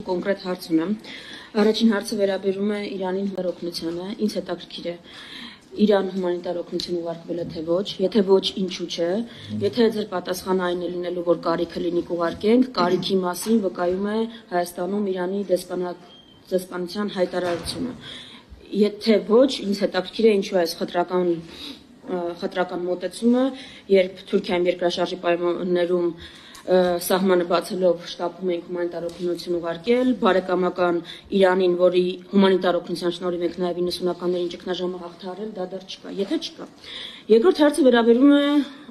կոնկրետ հարց ունեմ։ Առաջին հարցը վերաբերում է Իրանին հնարօգնությանը, ինձ հետաքրքիր է Իրան հումանիտար օգնություն ուղարկվելը թե ոչ, եթե ոչ ինչու չէ, եթե ձեր պատասխանը այն է լինելու, որ կարիքը լինի կուղարկենք, կարիքի մասին վկայում է Հայաստանում Իրանի դեսպանության հայտարարությունը։ Եթե ոչ, ինձ հետաքրքիր է ինչու է այս խտրական մոտեցումը, երբ Թուրքիայում երկրաշարժի պայմաններում սահմանը բացելով շտապում ենք հումանիտար օգնություն ուղարկել, բարեկամական Իրանին, որի հումանիտար օգնության շնորհիվ ենք նաև 90-ականներին ճգնաժամը հաղթահարել, դա դեռ չկա, եթե չկա։ Երկրորդ հարցը վերաբերում է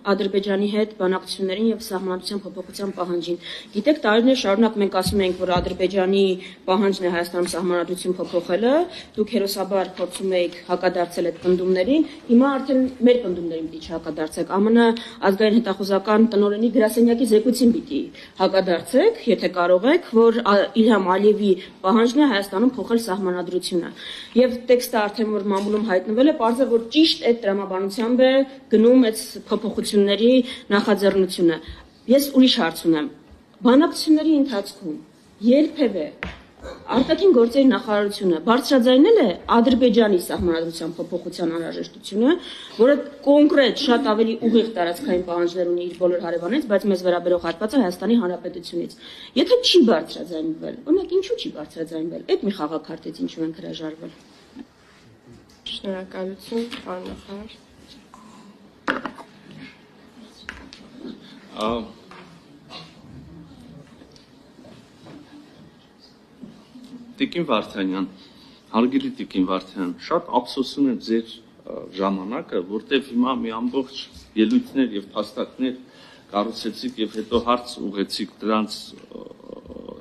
Ադրբեջանի հետ բանակցություններին եւ սահմանադրության փոփոխության պահանջին։ Գիտեք, տարիներ շարունակ մենք ասում ենք, որ Ադրբեջանի պահանջն է Հայաստանում սահմանադրություն փոփոխելը, դուք հերոսաբար փորձում եք հակադարձել այդ պնդումներին, հիմա արդեն մեր պնդումներին պիտի հակադարձեք։ ԱՄՆ ազգային հետախուզական տնօրենի գրասենյակի զեկույցին պիտի հակադարձեք, եթե կարող եք, որ Իլհամ Ալիևի պահանջն է Հայաստանում փոխել սահմանադրությունը։ Եվ տեքստը արդեն որ մամուլում հայտնվել է, պարզ է, որ ճիշտ այդ տրամաբանությամբ է գնում այդ փոփոխությունների նախաձեռնությունը։ Ես ուրիշ հարց ունեմ։ Բանակցությունների ընթացքում երբևէ արտաքին գործերի նախարարությունը բարձրաձայնել է Ադրբեջանի սահմանադրության փոփոխության անհրաժեշտությունը, որը կոնկրետ շատ ավելի ուղիղ տարածքային պահանջներ ունի իր բոլոր հարևանից, բայց մեզ վերաբերող հատվածը Հայաստանի Հանրապետությունից։ Եթե չի բարձրաձայնվել, օրինակ ինչու չի բարձրաձայնվել, այդ մի խաղաքարտից ինչու ենք հրաժարվել։ Շնորհակալություն, պարոն նախարար։ Տիկին Վարդանյան, հարգելի Տիկին Վարդանյան, շատ ափսոսում եմ ձեր ժամանակը, որտեղ հիմա մի ամբողջ ելույթներ եւ փաստարկներ կառուցեցիք եւ հետո հարց ուղեցիք դրանց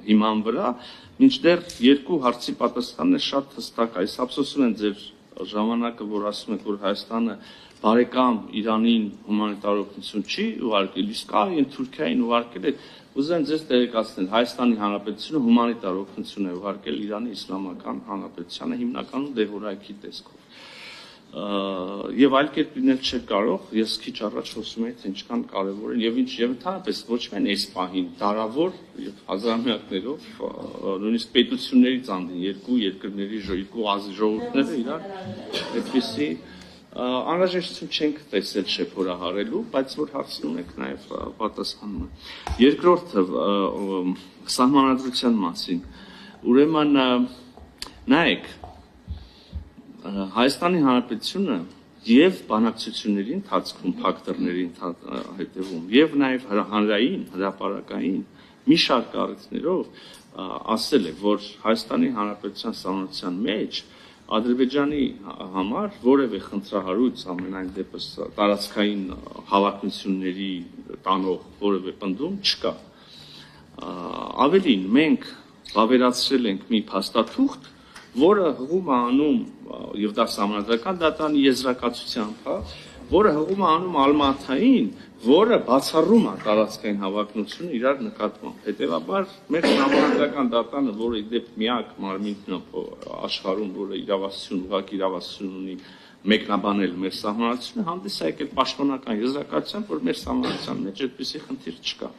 հիման վրա, մինչդեռ երկու հարցի պատասխանն է շատ հստակ։ Այս ափսոսում եմ ձեր ժամանակը, որ ասում եք, որ Հայաստանը բարեկամ Իրանին հումանիտար օգնություն չի ուղարկել, իսկ այն Թուրքիային ուղարկել է։ Ուզում եմ ձեզ տեղեկացնել, Հայաստանի Հանրապետությունը հումանիտար օգնություն է ուղարկել Իրանի Իսլամական Հանրապետությանը հիմնականում դեղորայքի տեսքով։ Եվ այլ կերպ լինել չէ կարող, ես քիչ առաջ խոսում էի, թե ինչքան կարևոր են եւ ընդհանրապես ոչ միայն այս պահին, դարավոր եւ հազարամյակներով նույնիսկ պետություններից անդին երկու երկրների երկու ժողովուրդները իրար այդպեսի անհրաժեշտություն չենք տեսել շեփորահարելու, բայց որ հարցն ունեք նաև պատասխանում եմ։ Երկրորդը սահմանադրության մասին։ Ուրեմն նայեք, Հայաստանի Հանրապետությունը եւ բանակցությունների ընթացքում ֆակտորների հետևում եւ նաեւ հանրային հրապարակային մի շարք առիթներով ասել է, որ Հայաստանի Հանրապետության սահմանության մեջ Ադրբեջանի համար որևէ խնդրահարույց ամենայն դեպս տարածքային հավակնությունների տանող որևէ պնդում չկա։ Ավելին, մենք վավերացրել ենք մի փաստաթուղթ, որը հղում է անում եւ դա սահմանադրական դատանի եզրակացությամբ, որը հղում է անում Ալմաթային, որը բացառում է տարածքային հավակնությունը իրար նկատմամբ։ Հետևաբար մեր սահմանադրական դատանը, որը իդեպ միակ մարմինն է աշխարհում, որը իրավասություն, ուղղակի իրավասություն ունի մեկնաբանել մեր սահմանադրությունը, հանդես է եկել պաշտոնական եզրակացությամբ, որ մեր սահմանադրության մեջ այդպիսի խնդիր չկա։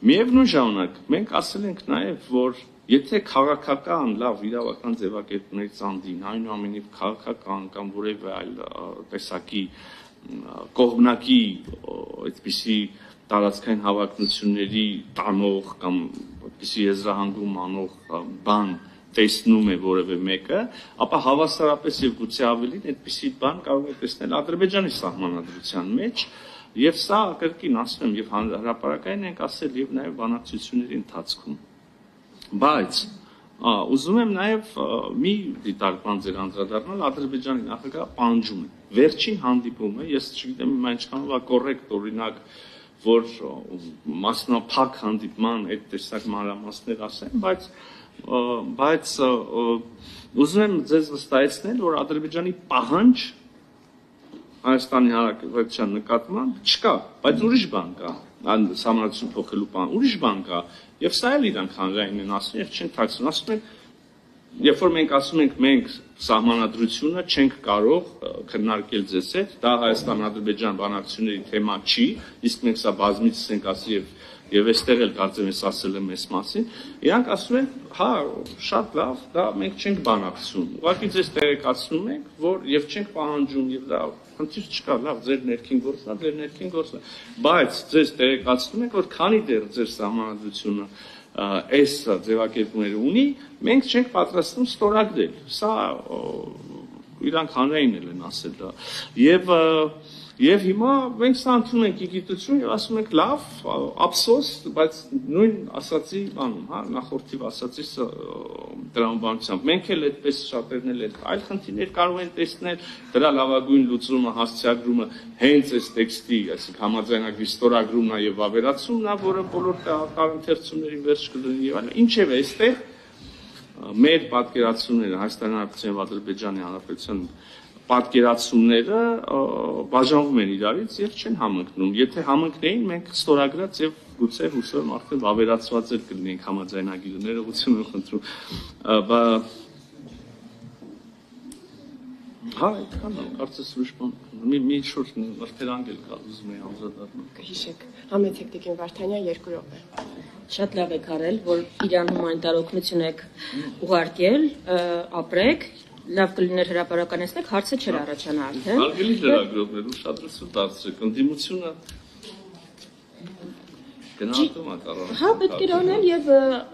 Միևնույն ժամանակ մենք ասել ենք նաև, որ եթե քաղաքական լավ իրավական ձևակերպներից անդին, այնուամենայնիվ քաղաքական կամ որևէ այլ տեսակի կողմնակի այդպիսի տարածքային հավակնությունների տանող կամ այդպիսի եզրահանգում անող բան տեսնում է որևէ մեկը, ապա հավասարապես եւ գուցե ավելին այդպիսի բան կարող է տեսնել Ադրբեջանի սահմանադրության մեջ, եւ սա կրկին ասում եմ եւ հրապարակային ենք ասել եւ նաեւ բանակցությունների ընթացքում։ Բայց ուզում եմ նաև մի դիտարկման ձեր անդրադառնալ Ադրբեջանի նախագահ պահանջում է։ Վերջին հանդիպումը, ես չգիտեմ հիմա ինչքանով է կոռեկտ օրինակ, որ մասնափակ հանդիպման այդ տեսակ մանրամասներ ասեմ, բայց ուզում եմ ձեզ վստահեցնել, որ Ադրբեջանի պահանջ Հայաստանի Հանրապետության նկատմամբ չկա, բայց ուրիշ բան կա, սահմանադրություն փոխելու բան, ուրիշ բան կա, եւ սա էլ իրանք հանրային են ասում եւ չեն թաքցնում, ասում են, երբ որ մենք ասում ենք մենք սահմանադրությունը չենք կարող քննարկել ձեզ հետ, դա Հայաստան-Ադրբեջան բանակցությունների թեմա չի, իսկ մենք սա բազմիցս ենք ասի եւ եւ այստեղ էլ կարծեմ ես ասել եմ այս մասին, իրանք ասում են, հա, շատ լավ, դա մենք չենք բանակցում։ Ուղղակի ձեզ տեղեկացնում ենք, որ եւ չենք պահանջում եւ դա խնդիր չկա, լավ, ձեր ներքին գործն է, ձեր ներքին գործն է, բայց ձեզ տեղեկացնում ենք, որ քանի դեռ ձեր սահմանադրությունը այս ձևակերպումները ունի, մենք չենք պատրաստվում ստորագրել։ Սա իրանք հանրային են ասել դա։ Եվ հիմա մենք սա ընդունում ենք իգիտություն եւ ասում ենք լավ, ափսոս, բայց նույն ասացի բանում, հա, նախորդիվ ասացի դրամաբանությամբ։ Մենք էլ այդպես շատերն էլ այլ խնդիրներ կարող են տեսնել, դրա լավագույն լուծումը, հասցեագրումը հենց այս տեքստի, այսինքն համաձայնագրի ստորագրումն է եւ վավերացումն է, որը բոլոր տարընթերցումների վերջ կդնի եւ այլն։ Ինչեւ է այստեղ մեր պատկերացումները Հայաստանի Հանրապետության եւ Ադրբեջանի Հանրապետության պատկերացումները բաժանվում են իրարից եւ չեն համընկնում։ Եթե համընկնեին, մենք ստորագրած եւ գուցե հուսով եմ արդեն վավերացված էլ կլինենք համաձայնագիրը, ներողություն եմ խնդրում։ Հա, այդքան է, կարծես ուրիշ բան։ Մի շուտ վրթերանգել կա, ուզում եի անդրադառնալ։ Կհիշեք, համեցեք Տիկին Վարդանյան 2 րոպե։ Շատ լավ եք արել, որ Իրան հումանիտար օգնություն եք ուղարկել, ապրեք, լավ կլիներ հրապարականեցնեք, հարցը չէր առաջանա արդեն։ Հարգելի լրագրողներ, ուշադրություն դարձրեք, ընդդիմությունը գնահատում է կարող։ Հա, պետք է անել եւ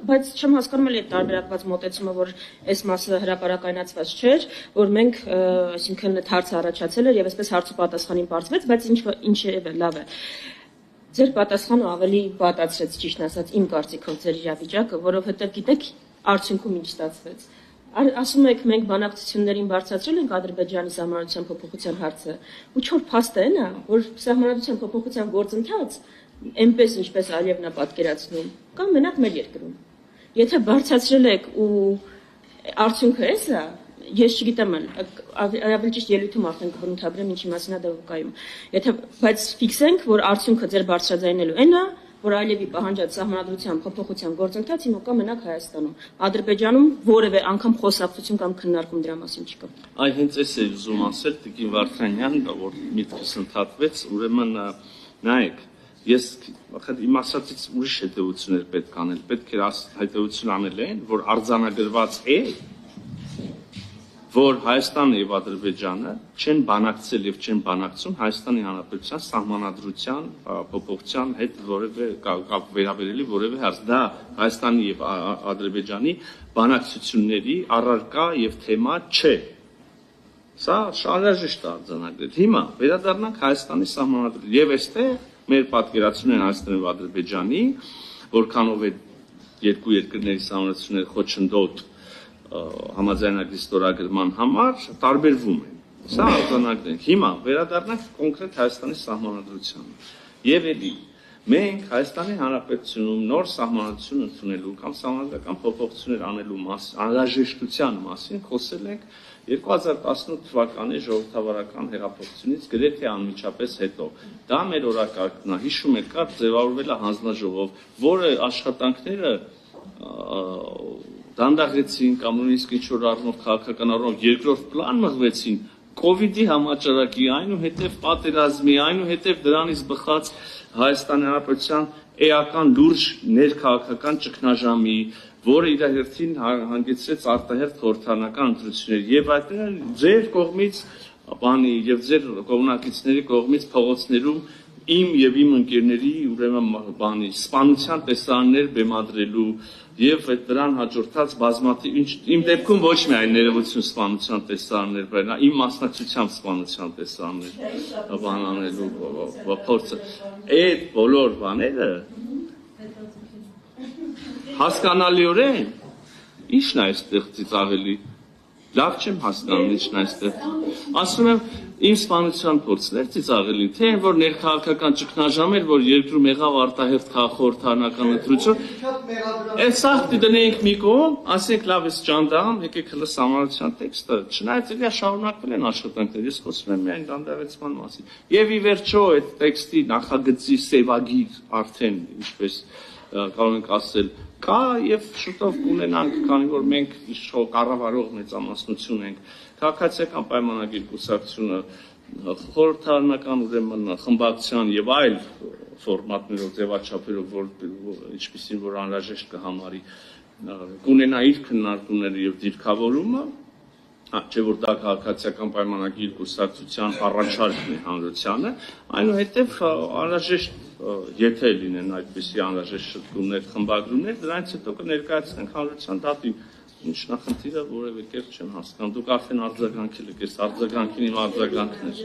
բայց չեմ հասկանում էլ այդ տարբերակված մոտեցումը, որ այս մասը հրապարակայնացված չէր, որ մենք, այսինքն այդ հարցը առաջացել էր եւ այսպես հարց ու պատասխանին բարձվեց, բայց ինչեւ է լավ է։ Ձեր պատասխանը ավելի պատացրեց, ճիշտ ասած, իմ կարծիքով ձեր իրավիճակը, որովհետեւ գիտեք արդյունքում ինչ ստացվեց։ Ասում եք մենք բանակցություններին բարձրացրել ենք Ադրբեջանի սահմանադրության փոփոխության հարցը, ու չոր փաստը է նա, որ սահմանադրության փոփոխության գործընթաց այնպես ինչպես Ալիևն է պատկերացնում, կամ մենակ մեր երկրում։ Եթե բարձրացրել եք ու արդյունքը էս է, ես չգիտեմ, ավելի ճիշտ ելույթում արդեն կբնութագրեմ ինչի մասին է դա վկայում։ Եթե բայց ֆիքսենք, որ արդյունքը ձեր բարձրաձայնելու այն է, որ Ալիևի պահանջած սահմանադրության փոփոխության գործընթաց հիմա կա մենակ Հայաստանում։ Ադրբեջանում որևէ անգամ խոսակցություն կամ քննարկում դրա մասին չկա։ Այ հենց էս է ուզում ասել Տիկին Վարդանյան, որ միտքս ընդհատվեց, ուրեմն նայեք, ես իմ ասածից ուրիշ հետևություններ պետք անել, պետք է հետևություն անել այն, որ արձանագրված է, որ Հայաստանը եւ Ադրբեջանը չեն բանակցել եւ չեն բանակցում Հայաստանի Հանրապետության սահմանադրության փոփոխության հետ որևէ կապ վերաբերելի որևէ հարց։ Դա Հայաստանի եւ Ադրբեջանի բանակցությունների առարկա եւ թեմա չէ։ Սա շարժիշտ է արձանագրել։ Հիմա վերադառնանք Հայաստանի սահմանադրության եւ այստեղ մեր պատկերացումն են Հայաստանի եւ Ադրբեջանի, որքանով է երկու երկրների սահմանադրությունները խոչընդոտ համաձայնագրի ստորագրման համար տարբերվում են։ Սա արձանագրենք։ Հիմա վերադառնանք կոնկրետ Հայաստանի սահմանադրությանը։ Եվ էլի մենք Հայաստանի Հանրապետությունում նոր սահմանադրություն ընդունելու կամ սահմանադրական փոփոխություններ անելու անհրաժեշտության մասին խոսել ենք 2018 թվականի ժողովրդավարական հեղափոխությունից գրեթե անմիջապես հետո։ Դա մեր օրակարգն է, հիշում եք, կար ձևավորվել է հանձնաժողով, որը աշխատանքները դանդաղեցին կամ նույնիսկ ինչ-որ առնով քաղաքական առնով երկրորդ պլան մղվեցին կովիդի համաճարակի, այնուհետև պատերազմի, այնուհետև դրանից բխած Հայաստանի Հանրապետության էական լուրջ ներքաղաքական ճգնաժամի, որը իր հերթին հանգեցրեց արտահերթ խորհրդարանական ընտրություններ եւ այդտեղ ձեր կողմից բանի եւ ձեր կողմնակիցների կողմից փողոցներում իմ եւ իմ ընկերների ուրեմն բանի սպանության տեսարաններ բեմադրելու եւ դրան հաջորդած բազմաթիվ իմ դեպքում ոչ միայն ներողություն սպանության տեսարաններ, բայց իմ մասնակցությամբ սպանության տեսարաններ բանանելու փորձը այդ բոլոր բաները հասկանալիորեն ի՞նչն է այստեղ ծիծաղելի լավ չեմ հասկանում ինչն է այստեղ ասում եմ իմ սպանության փորձն էր ծիծաղելի թե այն որ ներքաղաքական ճգնաժամ էր որ երկրում եղավ արտահերթ խորհրդարանական ընտրություն այս սաղ դնենք մի կողմ ասենք լավ էս ճանդամ եկեք հլը սահմանադրության տեքստը չնայած էլի շարունակվել են աշխատանքները ես խոսում եմ միայն դանդաղեցման մասին եւ ի վերջո այդ տեքստի նախագծի սևագիր արդեն ինչպես կարող ենք ասել կա եւ շուտով կունենանք քանի որ մենք իշխող կառավարող մեծամասնություն ենք քաղաքացիական պայմանագիր կուսակցությունը խորհրդարանական ուրեմն խմբակցության եւ այլ ֆորմատներով ձևաչափերով, ինչպեսին որ անհրաժեշտ կհամարի կունենա իր քննարկումները եւ դիրքավորումը, չէ որ դա քաղաքացիական պայմանագիր կուսակցության առաջարկն է հանրությանը, այնուհետև անհրաժեշտ եթե լինեն այդպիսի անհրաժեշտ շտկումներ, խմբագրումներ, դրանից հետո կներկայացնենք հանրության դատին, ինչ նախնդիրը որևէ կերպ չեմ հասկանում, դուք արդեն արձագանքել եք, այս արձագանքին իմ արձագանքն էր։